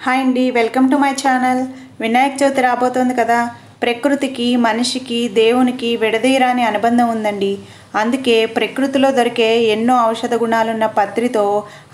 Hi అండి, welcome to my channel. Vinayaka Chavithi రాబోతోంది కదా. ప్రకృతికి మనిషికి దేవునికి విడదీయరాని అనుబంధం ఉందండి. అందుకే ప్రకృతిలో దొరికే ఎన్నో ఔషధ గుణాలున్న పత్రితో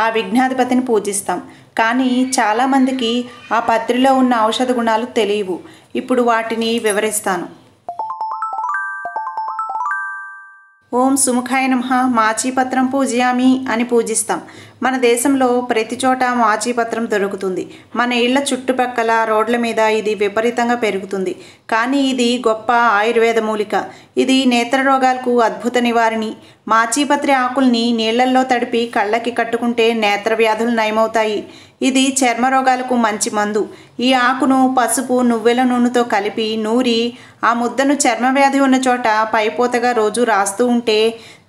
ఆ విఘ్నాధిపతిని పూజిస్తాం. కానీ చాలామందికి ఆ పత్రిలో ఉన్న ఔషధ గుణాలు తెలియవు. ఇప్పుడు వాటిని వివరిస్తాను. ఓం సుముఖాయ నమః. మాచీపత్రం పూజయామి అని పూజిస్తాం. మన దేశంలో ప్రతి చోట మాచీపత్రం దొరుకుతుంది. మన ఇళ్ల చుట్టుపక్కల రోడ్ల మీద ఇది విపరీతంగా పెరుగుతుంది. కానీ ఇది గొప్ప ఆయుర్వేద మూలిక. ఇది నేత్ర రోగాలకు అద్భుత నివారణి. మాచీపత్రి ఆకుల్ని నీళ్లల్లో తడిపి కళ్ళకి కట్టుకుంటే నేత్ర వ్యాధులు నయమవుతాయి. ఇది చర్మ రోగాలకు మంచి మందు. ఈ ఆకును పసుపు నువ్వుల నూనెతో కలిపి నూరి ఆ ముద్దను చర్మ వ్యాధి ఉన్న చోట పైపోతగా రోజు రాస్తూ ఉంటే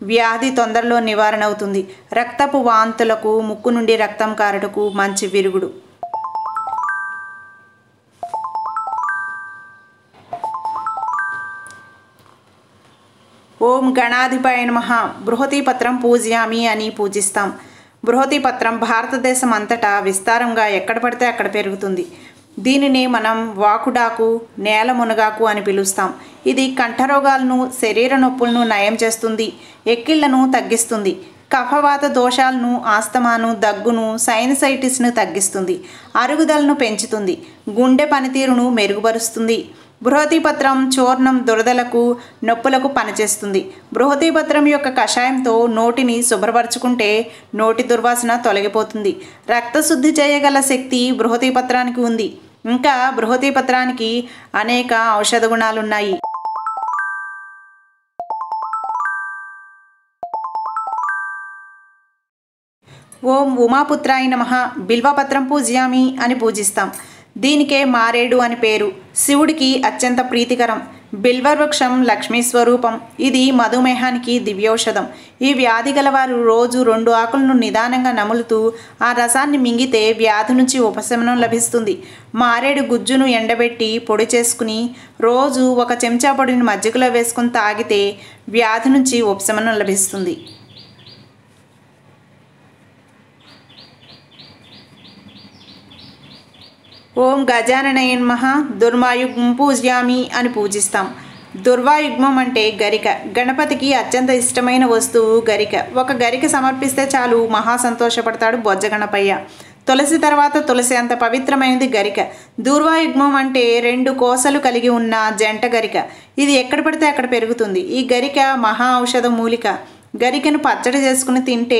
వ్యాధి తొందరలో నివారణ అవుతుంది. రక్తపు వాంతులకు, ముక్కు నుండి రక్తం కారుటకు మంచి విరుగుడు. ఓం గణాధిపాయ నమః. బృహతీపత్రం పూజయామి అని పూజిస్తాం. బృహతీపత్రం భారతదేశం అంతటా విస్తారంగా ఎక్కడ పడితే అక్కడ పెరుగుతుంది. దీనిని మనం వాకుడాకు, నేల మునగాకు అని పిలుస్తాం. ఇది కంఠరోగాలను, శరీర నొప్పులను నయం చేస్తుంది. ఎక్కిళ్లను తగ్గిస్తుంది. కఫవాత దోషాలను, ఆస్తమాను, దగ్గును, సైనసైటిస్ను తగ్గిస్తుంది. అరుగుదలను పెంచుతుంది. గుండె పనితీరును మెరుగుపరుస్తుంది. బృహతీపత్రం చూర్ణం దురదలకు, నొప్పులకు పనిచేస్తుంది. బృహతీపత్రం యొక్క కషాయంతో నోటిని శుభ్రపరచుకుంటే నోటి దుర్వాసన తొలగిపోతుంది. రక్తశుద్ధి చేయగల శక్తి బృహతీపత్రానికి ఉంది. ఇంకా బృహతీపత్రానికి అనేక ఔషధ గుణాలున్నాయి. ఓం ఉమాపుత్రాయ నమః. బిల్వపత్రం పూజయామి అని పూజిస్తాం. దీనికే మారేడు అని పేరు. శివుడికి అత్యంత ప్రీతికరం. బిల్వవృక్షం లక్ష్మీ స్వరూపం. ఇది మధుమేహానికి దివ్యౌషధం. ఈ వ్యాధి గలవారు రోజు 2 ఆకులను నిదానంగా నములుతూ ఆ రసాన్ని మింగితే వ్యాధి నుంచి ఉపశమనం లభిస్తుంది. మారేడు గుజ్జును ఎండబెట్టి పొడి చేసుకుని రోజు 1 చెంచా పొడిని మజ్జిగలో వేసుకుని తాగితే వ్యాధి నుంచి ఉపశమనం లభిస్తుంది. ఓం గజాననాయ నమః. దుర్వాయుగ్మం పూజయామి అని పూజిస్తాం. దుర్వాయుగ్మం అంటే గరిక. గణపతికి అత్యంత ఇష్టమైన వస్తువు గరిక. ఒక గరిక సమర్పిస్తే చాలు మహా సంతోషపడతాడు బొజ్జ గణపయ్య. తులసి తర్వాత తులసి అంత పవిత్రమైనది గరిక. దూర్వాయుగ్మం అంటే 2 కోసలు కలిగి ఉన్న జంట గరిక. ఇది ఎక్కడ పడితే అక్కడ పెరుగుతుంది. ఈ గరిక మహా ఔషధ మూలిక. గరికను పచ్చడి చేసుకుని తింటే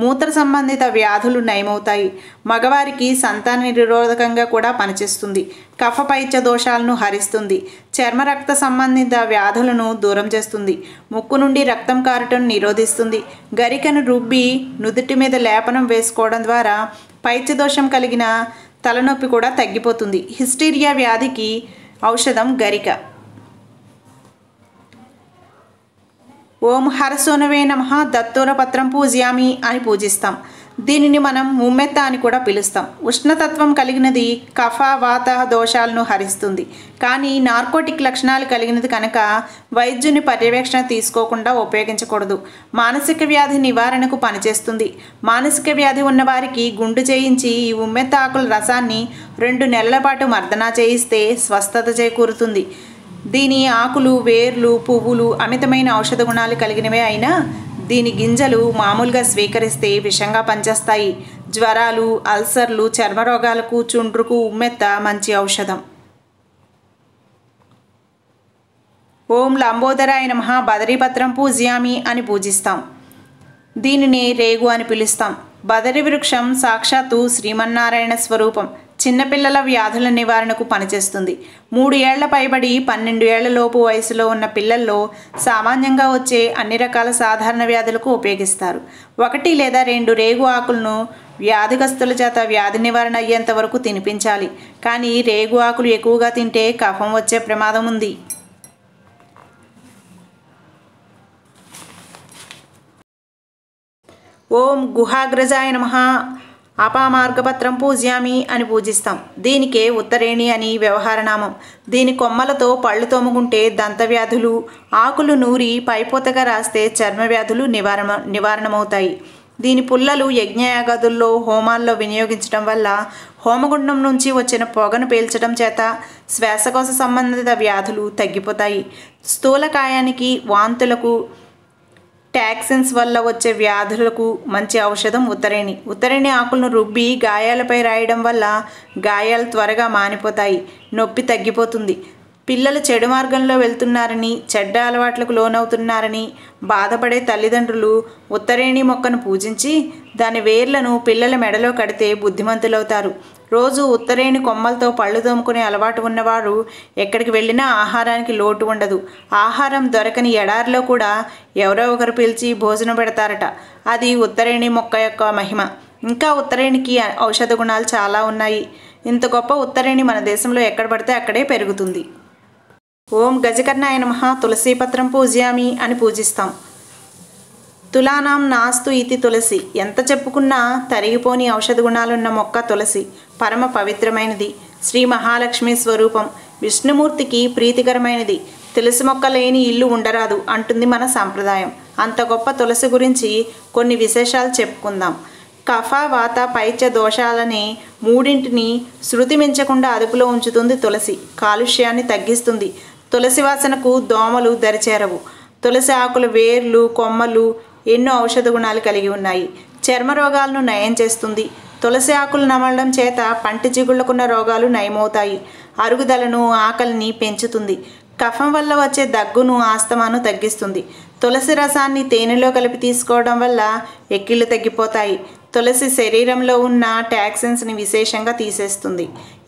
మూత్ర సంబంధిత వ్యాధులు నయమవుతాయి. మగవారికి సంతాన నిరోధకంగా కూడా పనిచేస్తుంది. కఫపైత్య దోషాలను హరిస్తుంది. చర్మ రక్త సంబంధిత వ్యాధులను దూరం చేస్తుంది. ముక్కు నుండి రక్తం కారటం నిరోధిస్తుంది. గరికను రుబ్బి నుదుటి మీద లేపనం వేసుకోవడం ద్వారా పైత్యదోషం కలిగిన తలనొప్పి కూడా తగ్గిపోతుంది. హిస్టీరియా వ్యాధికి ఔషధం గరిక. ఓం హరసోనవే నమః. దత్తూరపత్రం పూజయామి అని పూజిస్తాం. దీనిని మనం ఉమ్మెత్త అని కూడా పిలుస్తాం. ఉష్ణతత్వం కలిగినది. కఫ వాత దోషాలను హరిస్తుంది. కానీ నార్కోటిక్ లక్షణాలు కలిగినది కనుక వైద్యుని పర్యవేక్షణ తీసుకోకుండా ఉపయోగించకూడదు. మానసిక వ్యాధి నివారణకు పనిచేస్తుంది. మానసిక వ్యాధి ఉన్నవారికి గుండు చేయించి ఈ ఉమ్మెత్త ఆకుల రసాన్ని 2 నెలల పాటు మర్దనా చేయిస్తే స్వస్థత చేకూరుతుంది. దీని ఆకులు, వేర్లు, పువ్వులు అమితమైన ఔషధ గుణాలు కలిగినవే అయినా దీని గింజలు మామూలుగా స్వీకరిస్తే విషంగా పనిచేస్తాయి. జ్వరాలు, అల్సర్లు, చర్మరోగాలకు, చుండ్రుకు ఉమ్మెత్త మంచి ఔషధం. ఓం లంబోదరాయ నమః. బదరీపత్రం పూజయామి అని పూజిస్తాం. దీనిని రేగు అని పిలుస్తాం. బదరి వృక్షం సాక్షాత్తు శ్రీమన్నారాయణ స్వరూపం. చిన్నపిల్లల వ్యాధుల నివారణకు పనిచేస్తుంది. 3 ఏళ్ల పైబడి 12 ఏళ్లలోపు వయసులో ఉన్న పిల్లల్లో సామాన్యంగా వచ్చే అన్ని రకాల సాధారణ వ్యాధులకు ఉపయోగిస్తారు. 1 లేదా 2 రేగు ఆకులను వ్యాధిగ్రస్తుల చేత వ్యాధి నివారణ అయ్యేంత వరకు తినిపించాలి. కానీ రేగు ఆకులు ఎక్కువగా తింటే కఫం వచ్చే ప్రమాదం ఉంది. ఓం గుహాగ్రజాయ నమః. అపామార్గపత్రం పూజయామి అని పూజిస్తాం. దీనికే ఉత్తరేణి అని వ్యవహారనామం. దీని కొమ్మలతో పళ్ళు తోముకుంటే దంతవ్యాధులు, ఆకులు నూరి పైపోతగా రాస్తే చర్మ వ్యాధులు నివారణమవుతాయి. దీని పుల్లలు యజ్ఞయాగాదుల్లో హోమాల్లో వినియోగించడం వల్ల హోమగుండం నుంచి వచ్చిన పొగను పీల్చడం చేత శ్వాసకోశ సంబంధిత వ్యాధులు తగ్గిపోతాయి. స్థూలకాయానికి, వాంతులకు, టాక్సిన్స్ వల్ల వచ్చే వ్యాధులకు మంచి ఔషధం ఉత్తరేణి. ఉత్తరేణి ఆకులను రుబ్బి గాయాలపై రాయడం వల్ల గాయాలు త్వరగా మానిపోతాయి, నొప్పి తగ్గిపోతుంది. పిల్లలు చెడు మార్గంలో వెళ్తున్నారని, చెడ్డ అలవాట్లకు లోనవుతున్నారని బాధపడే తల్లిదండ్రులు ఉత్తరేణి మొక్కను పూజించి దాని వేర్లను పిల్లల మెడలో కడితే బుద్ధిమంతులవుతారు. రోజు ఉత్తరేణి కొమ్మలతో పళ్ళు తోముకునే అలవాటు ఉన్నవారు ఎక్కడికి వెళ్ళినా ఆహారానికి లోటు ఉండదు. ఆహారం దొరకని ఎడారిలో కూడా ఎవరో ఒకరు పిలిచి భోజనం పెడతారట. అది ఉత్తరేణి మొక్క యొక్క మహిమ. ఇంకా ఉత్తరేణికి ఔషధ గుణాలు చాలా ఉన్నాయి. ఇంత గొప్ప ఉత్తరేణి మన దేశంలో ఎక్కడ పడితే అక్కడే పెరుగుతుంది. ఓం గజకర్ణాయ నమః తులసీపత్రం పూజయామి అని పూజిస్తాం. తులానాం నాస్తు ఇతి తులసి. ఎంత చెప్పుకున్నా తరిగిపోని ఔషధ గుణాలున్న మొక్క తులసి. పరమ పవిత్రమైనది. శ్రీ మహాలక్ష్మి స్వరూపం. విష్ణుమూర్తికి ప్రీతికరమైనది. తులసి మొక్క లేని ఇల్లు ఉండరాదు అంటుంది మన సాంప్రదాయం. అంత గొప్ప తులసి గురించి కొన్ని విశేషాలు చెప్పుకుందాం. కఫ, వాత, పైత్య దోషాలని మూడింటిని శృతి మించకుండా అదుపులో ఉంచుతుంది తులసి. కాలుష్యాన్ని తగ్గిస్తుంది. తులసి వాసనకు దోమలు దరిచేరవు. తులసి ఆకుల వేర్లు, కొమ్మలు ఎన్నో ఔషధ గుణాలు కలిగి ఉన్నాయి. చర్మ రోగాలను నయం చేస్తుంది. తులసి ఆకులు నమలడం చేత పంటి చిగుళ్లకున్న రోగాలు నయమవుతాయి. అరుగుదలను, ఆకలిని పెంచుతుంది. కఫం వల్ల వచ్చే దగ్గును, ఆస్తమాను తగ్గిస్తుంది. తులసి రసాన్ని తేనెలో కలిపి తీసుకోవడం వల్ల ఎక్కిళ్ళు తగ్గిపోతాయి. తులసి శరీరంలో ఉన్న టాక్సిన్స్ని విశేషంగా తీసేస్తుంది.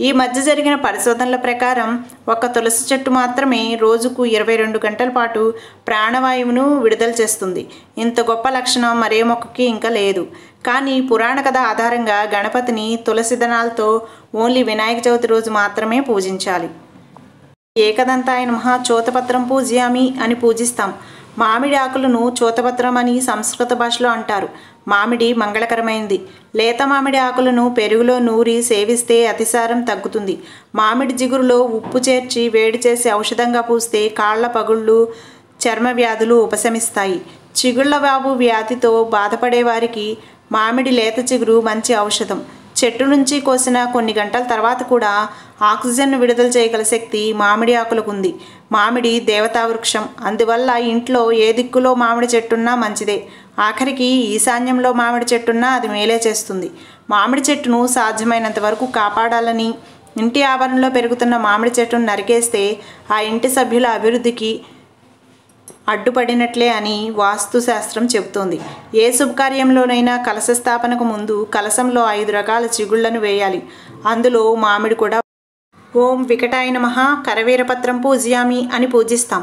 ఈ మధ్య జరిగిన పరిశోధనల ప్రకారం ఒక తులసి చెట్టు మాత్రమే రోజుకు 22 గంటల పాటు ప్రాణవాయువును విడుదల చేస్తుంది. ఇంత గొప్ప లక్షణం మరే మొక్కకి ఇంకా లేదు. కానీ పురాణ కథ ఆధారంగా గణపతిని తులసి దళాలతో ఓన్లీ వినాయక చవితి రోజు మాత్రమే పూజించాలి. ఏకదంతాయ నమః చోతపత్రం పూజయామి అని పూజిస్తాం. మామిడి ఆకులను చోతపత్రం అని సంస్కృత భాషలో అంటారు. మామిడి మంగళకరమైనది. లేత మామిడి ఆకులను పెరుగులో నూరి సేవిస్తే అతిసారం తగ్గుతుంది. మామిడి జిగురులో ఉప్పు చేర్చి వేడి చేసి ఔషధంగా పూస్తే కాళ్ల పగుళ్ళు, చర్మ వ్యాధులు ఉపశమిస్తాయి. చిగుళ్ల వాపు వ్యాధితో బాధపడే వారికి మామిడి లేత చిగురు మంచి ఔషధం. చెట్టు నుంచి కోసిన కొన్ని గంటల తర్వాత కూడా ఆక్సిజన్ను విడుదల చేయగల శక్తి మామిడి ఆకులకు ఉంది. మామిడి దేవతా వృక్షం. అందువల్ల ఇంట్లో ఏ దిక్కులో మామిడి చెట్టున్నా మంచిదే. ఆఖరికి ఈశాన్యంలో మామిడి చెట్టున్నా అది మేలే చేస్తుంది. మామిడి చెట్టును సాధ్యమైనంత వరకు కాపాడాలని, ఇంటి ఆవరణలో పెరుగుతున్న మామిడి చెట్టును నరికేస్తే ఆ ఇంటి సభ్యుల అభివృద్ధికి అడ్డుపడినట్లే అని వాస్తుశాస్త్రం చెబుతోంది. ఏ శుభకార్యంలోనైనా కలశ స్థాపనకు ముందు కలశంలో 5 రకాల చిగుళ్లను వేయాలి. అందులో మామిడి కూడా. ఓం వికటాయ నమః కరవీరపత్రం పూజయామి అని పూజిస్తాం.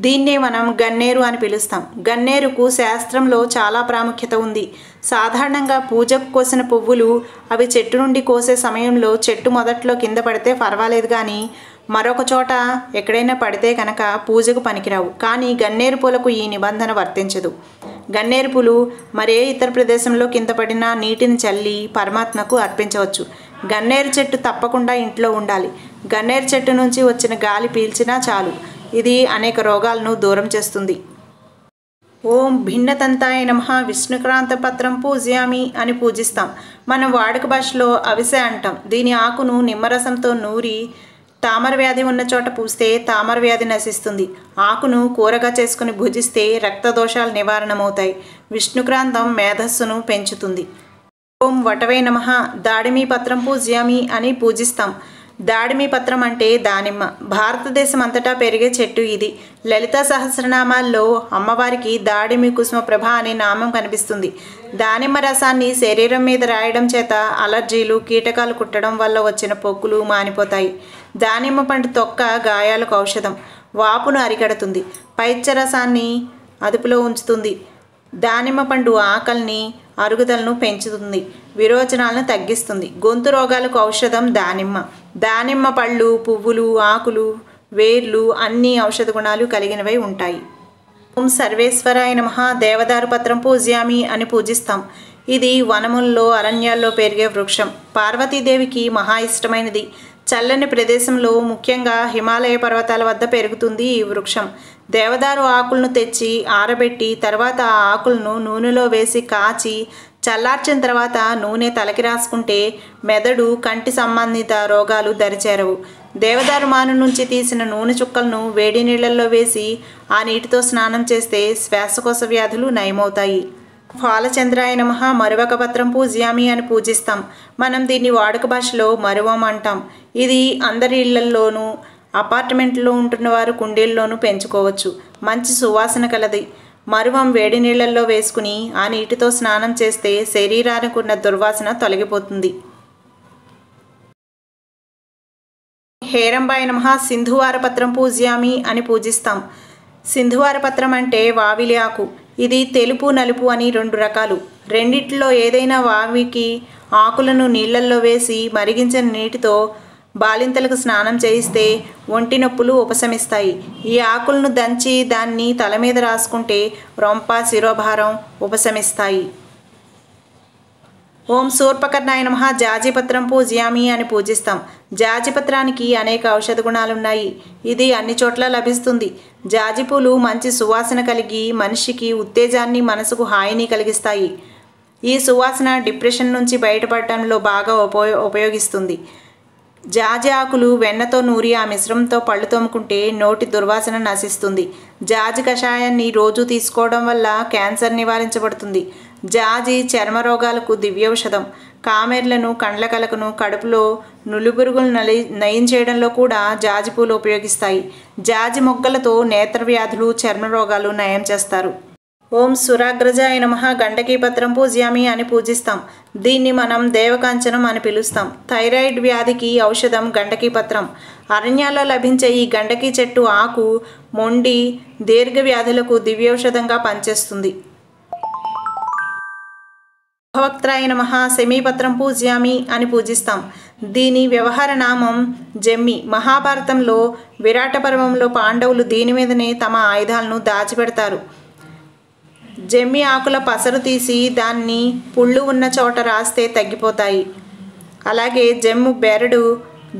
దీన్నే మనం గన్నేరు అని పిలుస్తాం. గన్నేరుకు శాస్త్రంలో చాలా ప్రాముఖ్యత ఉంది. సాధారణంగా పూజకు కోసిన పువ్వులు అవి చెట్టు నుండి కోసే సమయంలో చెట్టు మొదట్లో కింద పడితే పర్వాలేదు, కానీ మరొక చోట ఎక్కడైనా పడితే కనుక పూజకు పనికిరావు. కానీ గన్నేరు పూలకు ఈ నిబంధన వర్తించదు. గన్నేరు పూలు మరే ఇతర ప్రదేశంలో కింద పడినా నీటిని చల్లి పరమాత్మకు అర్పించవచ్చు. గన్నేరు చెట్టు తప్పకుండా ఇంట్లో ఉండాలి. గన్నేరు చెట్టు నుంచి వచ్చిన గాలి పీల్చినా చాలు. ఇది అనేక రోగాలను దూరం చేస్తుంది. ఓం భిన్నతంతాయ నమః విష్ణుక్రాంత పత్రం పూజయామి అని పూజిస్తాం. మనం వాడుక భాషలో అవిసె అంటాం. దీని ఆకును నిమ్మరసంతో నూరి తామర వ్యాధి ఉన్న చోట పూస్తే తామర వ్యాధి నశిస్తుంది. ఆకును కూరగా చేసుకుని భుజిస్తే రక్తదోషాలు నివారణమవుతాయి. విష్ణుక్రాంతం మేధస్సును పెంచుతుంది. ఓం వటవే నమః దాడిమి పత్రం పూజయామి అని పూజిస్తాం. దాడిమి పత్రం అంటే దానిమ్మ. భారతదేశం అంతటా పెరిగే చెట్టు ఇది. లలితా సహస్రనామాల్లో అమ్మవారికి దాడిమి కుసుమ ప్రభ అనే నామం కనిపిస్తుంది. దానిమ్మ రసాన్ని శరీరం మీద రాయడం చేత అలర్జీలు, కీటకాలు కుట్టడం వల్ల వచ్చిన పొక్కులు మానిపోతాయి. దానిమ్మ పండు తొక్క గాయాలకు ఔషధం. వాపును అరికడుతుంది. పైత్య రసాన్ని అదుపులో ఉంచుతుంది. దానిమ్మ పండు ఆకలిని, అరుగుదలను పెంచుతుంది. విరోచనాలను తగ్గిస్తుంది. గొంతు రోగాలకు ఔషధం దానిమ్మ. దానిమ్మ పళ్ళు, పువ్వులు, ఆకులు, వేర్లు అన్ని ఔషధ గుణాలు కలిగినవై ఉంటాయి. ఓం సర్వేశ్వరాయ నమః దేవదారు పత్రం పూజయామి అని పూజిస్తాం. ఇది వనముల్లో, అరణ్యాల్లో పెరిగే వృక్షం. పార్వతీదేవికి మహా ఇష్టమైనది. చల్లని ప్రదేశంలో, ముఖ్యంగా హిమాలయ పర్వతాల వద్ద పెరుగుతుంది ఈ వృక్షం. దేవదారు ఆకులను తెచ్చి ఆరబెట్టి తర్వాత ఆ ఆకులను నూనెలో వేసి కాచి చల్లార్చిన తర్వాత నూనె తలకి రాసుకుంటే మెదడు కంటి సంబంధిత రోగాలు దరిచేరవు. దేవదారు మాను నుంచి తీసిన నూనె చుక్కలను వేడి నీళ్ళల్లో వేసి ఆ నీటితో స్నానం చేస్తే శ్వాసకోశ వ్యాధులు నయమవుతాయి. ఫాలచంద్రాయ నమః మరువక పత్రం పూజ్యామి అని పూజిస్తాం. మనం దీన్ని వాడుక భాషలో మరువం అంటాం. ఇది అందరి ఇళ్లల్లోనూ, అపార్ట్మెంట్లో ఉంటున్న వారు కుండీల్లోనూ పెంచుకోవచ్చు. మంచి సువాసన కలది. మరువం వేడి నీళ్ళల్లో వేసుకుని ఆ నీటితో స్నానం చేస్తే శరీరానికి ఉన్న దుర్వాసన తొలగిపోతుంది. హేరంబాయ నమః సింధువార పత్రం పూజ్యామి అని పూజిస్తాం. సింధువార పత్రం అంటే వావిలి ఆకు. ఇది తెలుపు నలుపు అని 2 రకాలు. రెండిట్లో ఏదైనా వావికి ఆకులను నీళ్ళల్లో వేసి మరిగించిన నీటితో బాలింతలకు స్నానం చేయిస్తే ఒంటి నొప్పులు ఉపశమిస్తాయి. ఈ ఆకులను దంచి దాన్ని తల మీద రాసుకుంటే రొంప శిరోభారం ఉపశమిస్తాయి. ఓం శూర్పకర్ణాయ నమః జాజిపత్రం పూజ్యామి అని పూజిస్తాం. జాజిపత్రానికి అనేక ఔషధ గుణాలున్నాయి. ఇది అన్ని చోట్ల లభిస్తుంది. జాజిపూలు మంచి సువాసన కలిగి మనిషికి ఉత్తేజాన్ని, మనసుకు హాయిని కలిగిస్తాయి. ఈ సువాసన డిప్రెషన్ నుంచి బయటపడటంలో బాగా ఉపయోగిస్తుంది. జాజి ఆకులు వెన్నతో నూరి ఆ మిశ్రమంతో పళ్ళు తోముకుంటే నోటి దుర్వాసన నశిస్తుంది. జాజి కషాయాన్ని రోజు తీసుకోవడం వల్ల క్యాన్సర్ నివారించబడుతుంది. జాజి చర్మ రోగాలకు దివ్యౌషధం. కామెర్లను, కండ్ల కలకను, కడుపులో నులిపురుగులు నయం చేయడంలో కూడా జాజి పూలు ఉపయోగిస్తాయి. జాజి మొగ్గలతో నేత్ర వ్యాధులు, చర్మ రోగాలు నయం చేస్తారు. ఓం సురాగ్రజాయ నమః గండకీ పత్రం పూజ్యామి అని పూజిస్తాం. దీన్ని మనం దేవకాంచనం అని పిలుస్తాం. థైరాయిడ్ వ్యాధికి ఔషధం గండకీ పత్రం. అరణ్యాల్లో లభించే ఈ గండకీ చెట్టు ఆకు మొండి, దీర్ఘ వ్యాధులకు దివ్యౌషధంగా పనిచేస్తుంది. భవక్త్రాయ నమః శమీపత్రం పూజ్యామి అని పూజిస్తాం. దీని వ్యవహార నామం జమ్మి. మహాభారతంలో విరాట పర్వంలో పాండవులు దీని మీదనే తమ ఆయుధాలను దాచిపెడతారు. జమ్మి ఆకుల పసరు తీసి దాన్ని పుళ్ళు ఉన్న చోట రాస్తే తగ్గిపోతాయి. అలాగే జమ్ము బెరడు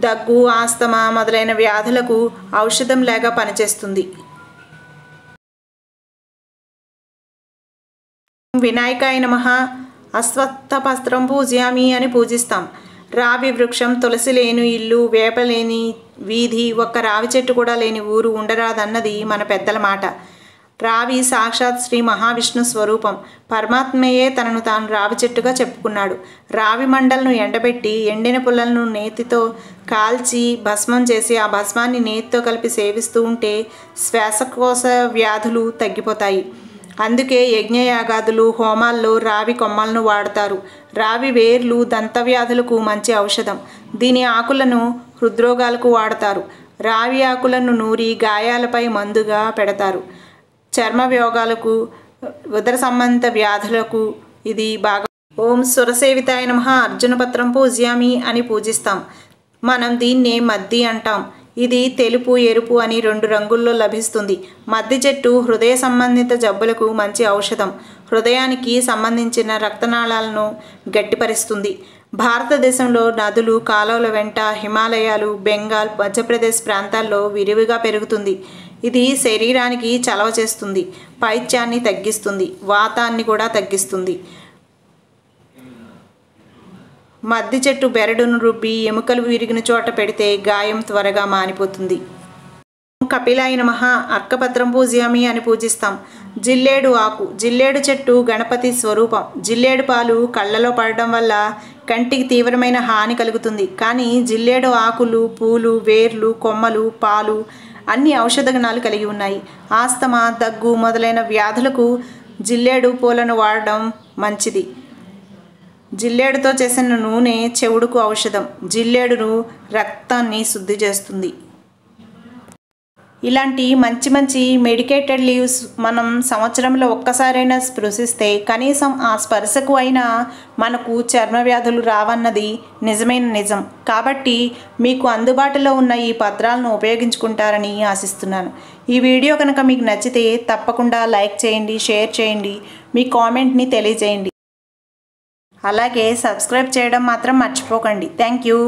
దగ్గు, ఆస్తమా మొదలైన వ్యాధులకు ఔషధం లాగా పనిచేస్తుంది. వినాయకాయ నమః అశ్వత్థ పత్రం పూజ్యామి అని పూజిస్తాం. రావి వృక్షం, తులసి లేని ఇల్లు, వేప లేని వీధి, ఒక్క రావి చెట్టు కూడా లేని ఊరు ఉండరాదన్నది మన పెద్దల మాట. రావి సాక్షాత్ శ్రీ మహావిష్ణు స్వరూపం. పరమాత్మయే తనను తాను రావి చెట్టుగా చెప్పుకున్నాడు. రావి మండలను ఎండబెట్టి ఎండిన పుల్లలను నేతితో కాల్చి భస్మం చేసి ఆ భస్మాన్ని నేతితో కలిపి సేవిస్తూ ఉంటే శ్వాసకోశ వ్యాధులు తగ్గిపోతాయి. అందుకే యజ్ఞయాగాదులు, హోమాల్లో రావి కొమ్మలను వాడతారు. రావి వేర్లు దంతవ్యాధులకు మంచి ఔషధం. దీని ఆకులను హృద్రోగాలకు వాడతారు. రావి ఆకులను నూరి గాయాలపై మందుగా పెడతారు. చర్మ వ్యోగాలకు, ఉదర సంబంధిత వ్యాధులకు ఇది బాగా. ఓం సురసేవితాయ నమః అర్జునపత్రం పూజ్యామి అని పూజిస్తాం. మనం దీన్నే మద్ది అంటాం. ఇది తెలుపు, ఎరుపు అని 2 రంగుల్లో లభిస్తుంది. మద్ది చెట్టు హృదయ సంబంధిత జబ్బులకు మంచి ఔషధం. హృదయానికి సంబంధించిన రక్తనాళాలను గట్టిపరుస్తుంది. భారతదేశంలో నదులు, కాలువల వెంట, హిమాలయాలు, బెంగాల్, మధ్యప్రదేశ్ ప్రాంతాల్లో విరివిగా పెరుగుతుంది. ఇది శరీరానికి చలవ చేస్తుంది, పైత్యాన్ని తగ్గిస్తుంది, వాతాన్ని కూడా తగ్గిస్తుంది. మద్ది చెట్టు బెరడును రుబ్బి ఎముకలు విరిగిన చోట పెడితే గాయం త్వరగా మానిపోతుంది. కపిలాయ నమః అర్కపత్రం పూజ్యామి అని పూజిస్తాం. జిల్లేడు ఆకు. జిల్లేడు చెట్టు గణపతి స్వరూపం. జిల్లేడు పాలు కళ్ళలో పడడం వల్ల కంటికి తీవ్రమైన హాని కలుగుతుంది. కానీ జిల్లేడు ఆకులు, పూలు, వేర్లు, కొమ్మలు, పాలు అన్ని ఔషధ గుణాలు కలిగి ఉన్నాయి. ఆస్తమా, దగ్గు మొదలైన వ్యాధులకు జిల్లేడు పూలను వాడడం మంచిది. జిల్లేడుతో చేసిన నూనె చెవుడుకు ఔషధం. జిల్లేడును రక్తాన్ని శుద్ధి చేస్తుంది. ఇలాంటి మంచి మంచి మెడికేటెడ్ లీవ్స్ మనం సంవత్సరంలో ఒక్కసారైనా స్పృశిస్తే కనీసం ఆ స్పర్శకు అయినా మనకు చర్మ వ్యాధులు రావన్నది నిజమైన నిజం. కాబట్టి మీకు అందుబాటులో ఉన్న ఈ పత్రాలను ఉపయోగించుకుంటారని ఆశిస్తున్నాను. ఈ వీడియో కనుక మీకు నచ్చితే తప్పకుండా లైక్ చేయండి, షేర్ చేయండి, మీ కామెంట్ని తెలియజేయండి. అలాగే సబ్స్క్రైబ్ చేయడం మాత్రం మర్చిపోకండి. Thank you.